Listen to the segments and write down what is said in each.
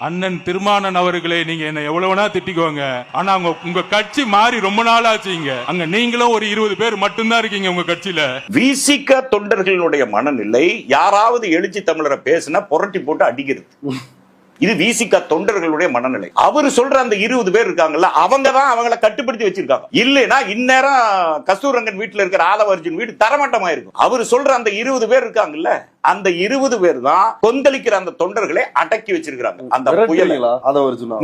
அண்ணன் திருமானன் அவர்களே, நீங்க என்ன எவ்வளவுனா திட்டிக்கோங்க, ஆனா உங்க கட்சி மாறி ரொம்ப நாள் ஆச்சுங்க. அங்க நீங்களும் ஒரு 20 பேர் மட்டும்தான் இருக்கீங்க உங்க கட்சியில. விசிக தொண்டர்களுடைய மனநிலை யாராவது எழுச்சி தமிழரை பேசினா புரட்டி போட்டு அடிக்கிறது. இது விசிக தொண்டர்களுடைய மனநிலை. அவர் சொல்ற அந்த 20 பேர் இருக்காங்கல்ல, அவங்க தான் அவங்களை கட்டுப்படுத்தி வச்சிருக்காங்க. இல்லைன்னா இந்நேரம் கஸ்தூரங்கன் வீட்டுல இருக்கிற ஆதவர்ஜுன் வீடு தரமட்டமா இருக்கும். அவர் சொல்ற அந்த 20 பேர் இருக்காங்கல்ல, அந்த 20 பேர் தான் கொந்தளிக்கிற அந்த தொண்டர்களை அடக்கி வச்சிருக்காங்க. அந்த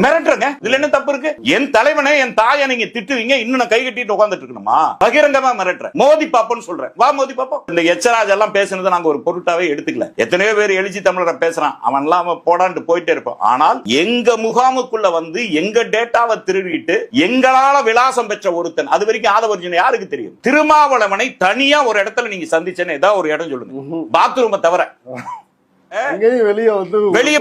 மிரட்டுறங்க. இதுல என்ன தப்பு இருக்கு? என் தலைவனை, என் தாயை நீங்க திட்டுவீங்க, இன்னும் நான் கை கட்டிட்டு உட்கார்ந்துட்டு இருக்கணுமா? பகிரங்கமா மிரட்டுற. மோதி பாப்போன்னு சொல்றேன். வா மோதி பாப்போம். இந்த எச்சராஜ் எல்லாம் பேசுனதை நாங்க ஒரு பொருட்டாவே எடுத்துக்கல. எத்தனையோ பேர் எழுச்சி தமிழரை பேசுறான், அவன் எல்லாம் போடான்னு போயிட்டே இருப்பான். ஆனால் எங்க முகாமுக்குள்ள வந்து எங்க டேட்டாவை திருடிட்டு எங்களால விலாசம் பெற்ற ஒருத்தன், அது வரைக்கும் ஆதவர்ஜுன் யாருக்கு தெரியும்? திருமாவளவனை தனியா ஒரு இடத்துல நீங்க சந்திச்சேன்னு ஏதாவது ஒரு இடம் சொல்லுங்க. பாத்ரூம் தவிர வெளியே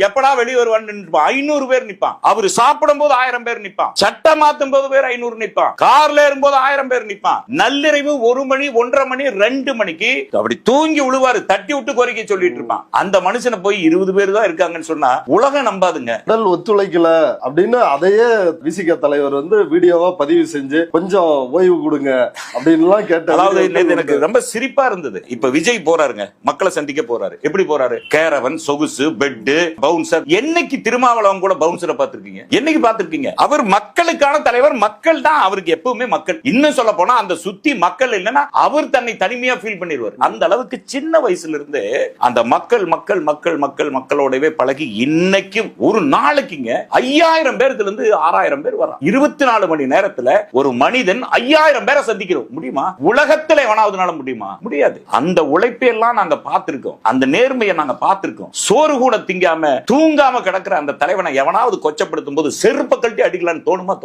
எப்படா வெளியே வருவான்னு 500 பேர் நிப்பான். அவரு சாப்பிடும் போது 1000 பேர் நிப்பான். சட்டை மாத்தும் போது பேர் 500 நிப்பான். கார்ல ஏறும்போது 1000 பேர் நிப்பான். நள்ளிரவு 1 மணி 1:30 மணி 2 மணிக்கு அப்படி தூங்கி விழுவாரு, தட்டி விட்டு கோரிக்கை சொல்லிட்டு இருப்பான். அந்த மனுஷனை போய் 20 பேர் தான் இருக்காங்கன்னு சொன்னா உலகம் நம்பாதுங்க. ஒத்துழைக்கல அப்படின்னு அதையே விசிக தலைவர் வந்து வீடியோவா பதிவு செஞ்சு கொஞ்சம் ஓய்வு கொடுங்க அப்படின்னு கேட்டாரு. அதாவது எனக்கு ரொம்ப சிரிப்பா இருந்தது. இப்ப விஜய் போறாருங்க, மக்களை சந்திக்க போறாரு. எப்படி போறாரு? கேரவன், சொகுசு, பெட், பவுன்சர். என்னைக்கு திருமாவளவன் கூட பவுன்சரை பார்த்திருக்கீங்க? என்னைக்கு பார்த்திருக்கீங்க? அவர் மக்களுக்கான தலைவர். மக்கள் தான் அவருக்கு எப்பவுமே மக்கள். இன்னும் சொல்ல போனா அந்த சுத்தி மக்கள் இல்லைன்னா அவர் தன்னை தனிமையா ஃபீல் பண்ணிடுவார். அந்த அளவுக்கு சின்ன வயசுல இருந்து அந்த மக்கள் மக்கள் மக்கள் மக்கள் மக்களோடவே பழகி இன்னைக்கு ஒரு நாளைக்குங்க 5000 பேர்ல இருந்து 6000 பேர் வரான். 24 மணி நேரத்துல ஒரு மனிதன் 5000 பேரை சந்திக்கிறோம். முடியுமா? உலகத்துல எவனாவதுனால முடியுமா? முடியாது. அந்த உழைப்பை எல்லாம் நாங்க பார்த்திருக்கோம். அந்த நேர்மையை நாங்க பார்த்திருக்கோம். சோறு கூட திங்காம தூங்காம கிடக்கிற அந்த தலைவனை எவனாவது கொச்சப்படுத்தும் போது செருப்பை கழட்டி அடிக்கலான்னு தோணுமா?